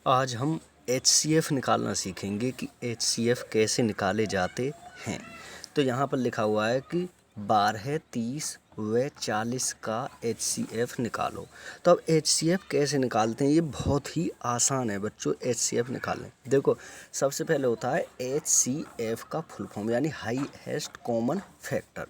आज हम HCF निकालना सीखेंगे कि HCF कैसे निकाले जाते हैं। तो यहाँ पर लिखा हुआ है कि 12, 30 व 40 का HCF निकालो। तो अब HCF कैसे निकालते हैं, ये बहुत ही आसान है बच्चों। HCF निकालें, देखो सबसे पहले होता है HCF का फुल फॉर्म यानी हाईएस्ट कॉमन फैक्टर।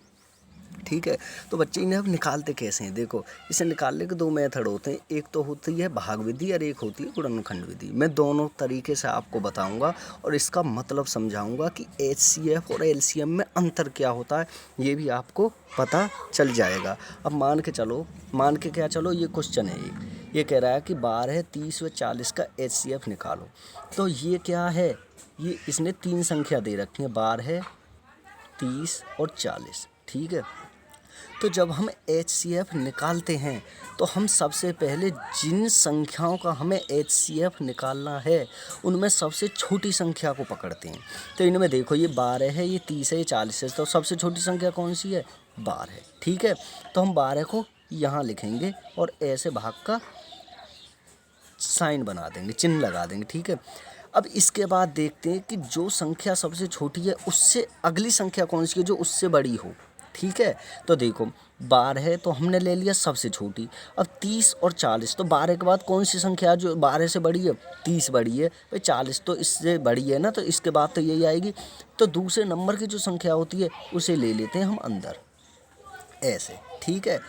ठीक है, तो बच्चे इन्हें अब निकालते कैसे हैं, देखो इसे निकालने के दो मेथड होते हैं। एक तो होती है भाग विधि और एक होती है गुणनखंड विधि। मैं दोनों तरीके से आपको बताऊंगा और इसका मतलब समझाऊंगा कि HCF और LCM में अंतर क्या होता है, ये भी आपको पता चल जाएगा। अब मान के क्या चलो, ये क्वेश्चन है, ये कह रहा है कि 12, 30 व 40 का HCF निकालो। तो ये क्या है, ये इसने तीन संख्या दे रखी है, 12, 30 और 40। ठीक है, तो जब हम HCF निकालते हैं तो हम सबसे पहले जिन संख्याओं का हमें HCF निकालना है उनमें सबसे छोटी संख्या को पकड़ते हैं। तो इनमें देखो ये 12 है, ये 30 है, ये 40 है, तो सबसे छोटी संख्या कौन सी है, 12 है। ठीक है, तो हम 12 को यहाँ लिखेंगे और ऐसे भाग का साइन बना देंगे, चिन्ह लगा देंगे। ठीक है, अब इसके बाद देखते हैं कि जो संख्या सबसे छोटी है उससे अगली संख्या कौन सी है जो उससे बड़ी हो। ठीक है, तो देखो 12 है तो हमने ले लिया सबसे छोटी। अब 30 और 40, तो 12 के बाद कौन सी संख्या जो 12 से बड़ी है, 30 बड़ी है भाई, 40 तो इससे बड़ी है ना, तो इसके बाद तो यही आएगी। तो दूसरे नंबर की जो संख्या होती है उसे ले लेते हैं हम अंदर ऐसे। ठीक है,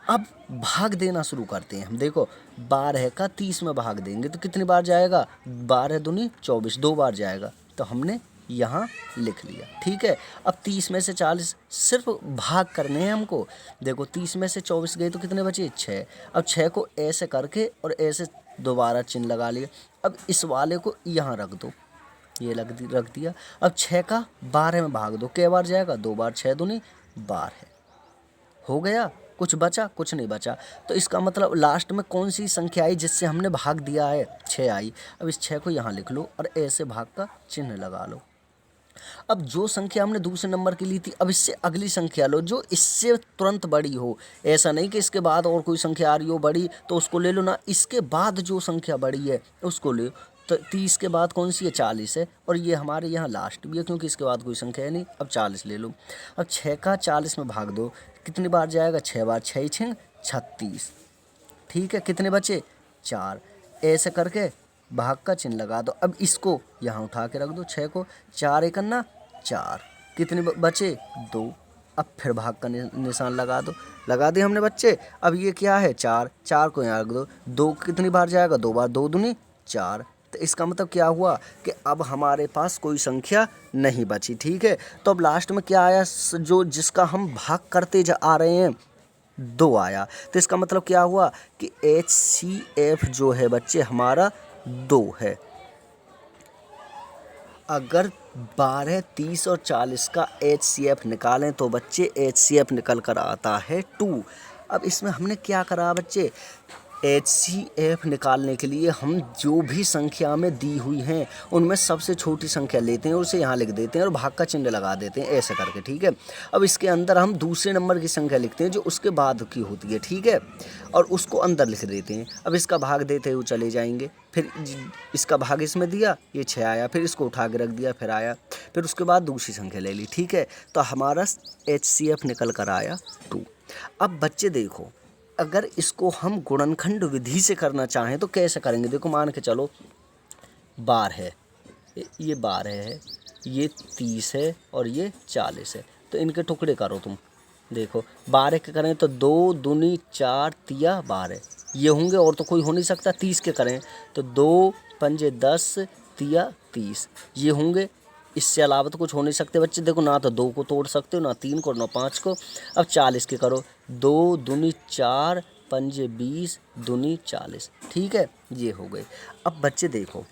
अब भाग देना शुरू करते हैं हम। देखो 12 का 30 में भाग देंगे तो कितनी बार जाएगा, 12 दूनी 24, 2 बार जाएगा, तो हमने यहाँ लिख लिया। ठीक है, अब 30 में से 40 सिर्फ भाग करने हैं हमको। देखो 30 में से 24 गए तो कितने बचे, 6। अब 6 को ऐसे करके और ऐसे दोबारा चिन्ह लगा लिया। अब इस वाले को यहाँ रख दो, ये रख दिया। अब 6 का 12 में भाग दो, कै बार जाएगा, 2 बार, 6 दूनी 12 हो गया। कुछ बचा, कुछ नहीं बचा। तो इसका मतलब लास्ट में कौन सी संख्या आई जिससे हमने भाग दिया है, 6 आई। अब इस 6 को यहाँ लिख लो और ऐसे भाग का चिन्ह लगा लो। अब जो संख्या हमने दूसरे नंबर की ली थी, अब इससे अगली संख्या लो जो इससे तुरंत बड़ी हो। ऐसा नहीं कि इसके बाद और कोई संख्या आ रही हो बड़ी तो उसको ले लो ना, इसके बाद जो संख्या बड़ी है उसको ले। तो 30 के बाद कौन सी है, 40 है, और ये हमारे यहाँ लास्ट भी है क्योंकि इसके बाद कोई संख्या है नहीं। अब 40 ले लो। अब 6 का 40 में भाग दो, कितनी बार जाएगा, 6 बार, 6 6 36। ठीक है, कितने बचे, 4। ऐसे करके भाग का चिन्ह लगा दो। अब इसको यहाँ उठा के रख दो, 6 को, 4 एकन्ना 4, कितने बचे, 2। अब फिर भाग का निशान लगा दो, लगा दिए हमने बच्चे। अब ये क्या है, 4, 4 को यहाँ रख दो, 2 कितनी बार जाएगा, 2 बार, 2 दूनी 4। तो इसका मतलब क्या हुआ कि अब हमारे पास कोई संख्या नहीं बची। ठीक है, तो अब लास्ट में क्या आया, जो जिसका हम भाग करते आ रहे हैं 2 आया। तो इसका मतलब क्या हुआ कि HCF जो है बच्चे हमारा 2 है। अगर 12, 30 और 40 का HCF निकालें तो बच्चे HCF निकल कर आता है 2। अब इसमें हमने क्या करा बच्चे, HCF निकालने के लिए हम जो भी संख्या में दी हुई हैं उनमें सबसे छोटी संख्या लेते हैं और उसे यहाँ लिख देते हैं और भाग का चिन्ह लगा देते हैं ऐसे करके। ठीक है, अब इसके अंदर हम दूसरे नंबर की संख्या लिखते हैं जो उसके बाद की होती है। ठीक है, और उसको अंदर लिख देते हैं। अब इसका भाग देते हुए चले जाएंगे, फिर इसका भाग इसमें दिया, ये 6 आया, फिर इसको उठा के रख दिया, फिर आया, फिर उसके बाद दूसरी संख्या ले ली। ठीक है, तो हमारा HCF निकल कर आया 2। अब बच्चे देखो, अगर इसको हम गुणनखंड विधि से करना चाहें तो कैसे करेंगे। देखो मान के चलो 12 है, ये 12 है, ये 30 है और ये 40 है, तो इनके टुकड़े करो तुम। देखो 12 के करें तो 2 दूनी 4 तिया 12 ये होंगे, और तो कोई हो नहीं सकता। 30 के करें तो 2 पंजे 10 तिया 30 ये होंगे, इससे अलावा तो कुछ हो नहीं सकते बच्चे। देखो ना तो 2 को तोड़ सकते हो, ना 3 को, ना 5 को। अब 40 के करो, 2 दूनी 4 पंजे 20 दूनी 40। ठीक है, ये हो गए। अब बच्चे देखो,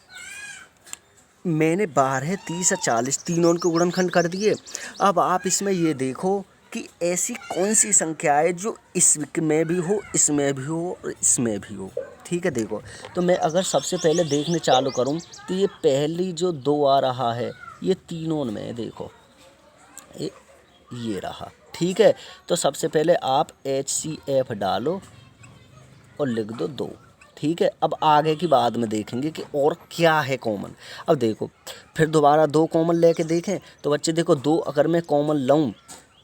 मैंने 12, 30 और 40 तीनों के गुणनखंड कर दिए। अब आप इसमें ये देखो कि ऐसी कौन सी संख्या है जो इसमें भी हो, इसमें भी हो और इसमें भी हो। ठीक है, देखो तो मैं अगर सबसे पहले देखने चालू करूं तो ये पहली जो 2 आ रहा है ये तीनों में है। देखो ये रहा। ठीक है, तो सबसे पहले आप HCF डालो और लिख दो 2। ठीक है। अब आगे की बाद में देखेंगे कि और क्या है कॉमन। अब देखो फिर दोबारा 2 कॉमन लेके देखें तो बच्चे देखो 2 अगर मैं कॉमन लूँ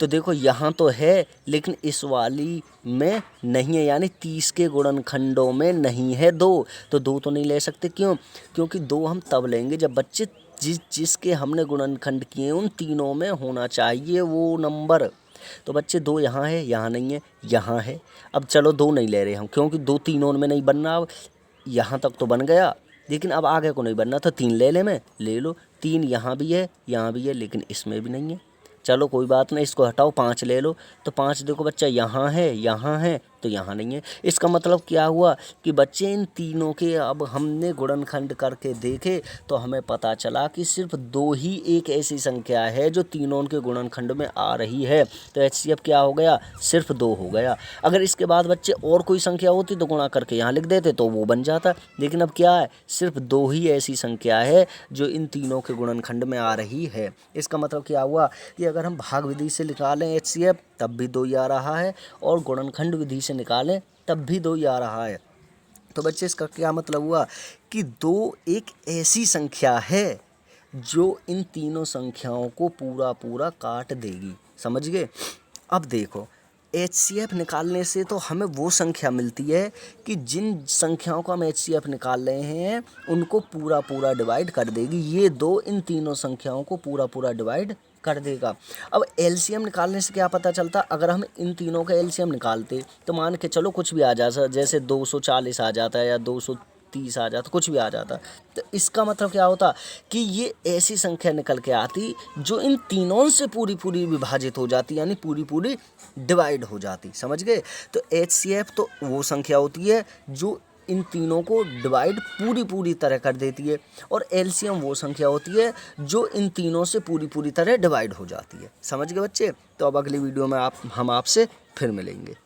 तो देखो यहाँ तो है लेकिन इस वाली में नहीं है, यानी 30 के गुणनखंडों में नहीं है 2, तो 2 तो नहीं ले सकते। क्यों? क्योंकि 2 हम तब लेंगे जब बच्चे जिसके हमने गुणनखंड किए उन तीनों में होना चाहिए वो नंबर। तो बच्चे 2 यहाँ है, यहाँ नहीं है, यहाँ है। अब चलो 2 नहीं ले रहे हम क्योंकि 2 तीनों में नहीं बनना। अब यहाँ तक तो बन गया लेकिन अब आगे को नहीं बनना, तो 3 ले ले, मैं ले लो। 3 यहाँ भी है, यहाँ भी है, लेकिन इसमें भी नहीं है। चलो कोई बात नहीं, इसको हटाओ, 5 ले लो। तो 5 देखो बच्चा यहाँ है तो यहाँ नहीं है। इसका मतलब क्या हुआ कि बच्चे इन तीनों के अब हमने गुणनखंड करके देखे तो हमें पता चला कि सिर्फ 2 ही एक ऐसी संख्या है जो तीनों के गुणनखंड में आ रही है। तो HCF क्या हो गया? सिर्फ 2 हो गया। अगर इसके बाद बच्चे और कोई संख्या होती तो गुणा करके यहाँ लिख देते तो वो बन जाता, लेकिन अब क्या है? सिर्फ 2 ही ऐसी संख्या है जो इन तीनों के गुणनखंड में आ रही है। इसका मतलब क्या हुआ कि अगर हम भाग विधि से निकालें HCF तब भी 2 ही आ रहा है और गुणनखंड विधि से निकालें तब भी 2 ही आ रहा है। तो बच्चे इसका क्या मतलब हुआ कि 2 एक ऐसी संख्या है जो इन तीनों संख्याओं को पूरा काट देगी। समझ गए? अब देखो HCF निकालने से तो हमें वो संख्या मिलती है कि जिन संख्याओं को हम HCF निकाल रहे हैं उनको पूरा डिवाइड कर देगी। ये 2 इन तीनों संख्याओं को पूरा डिवाइड कर देगा। अब LCM निकालने से क्या पता चलता? अगर हम इन तीनों का LCM निकालते तो मान के चलो कुछ भी आ जाता, जैसे 240 आ जाता है या 230 आ जाता, कुछ भी आ जाता। तो इसका मतलब क्या होता कि ये ऐसी संख्या निकल के आती जो इन तीनों से पूरी विभाजित हो जाती, यानी पूरी डिवाइड हो जाती। समझ गए? तो HCF तो वो संख्या होती है जो इन तीनों को डिवाइड पूरी तरह कर देती है, और LCM वो संख्या होती है जो इन तीनों से पूरी तरह डिवाइड हो जाती है। समझ गए बच्चे? तो अब अगली वीडियो में हम आपसे फिर मिलेंगे।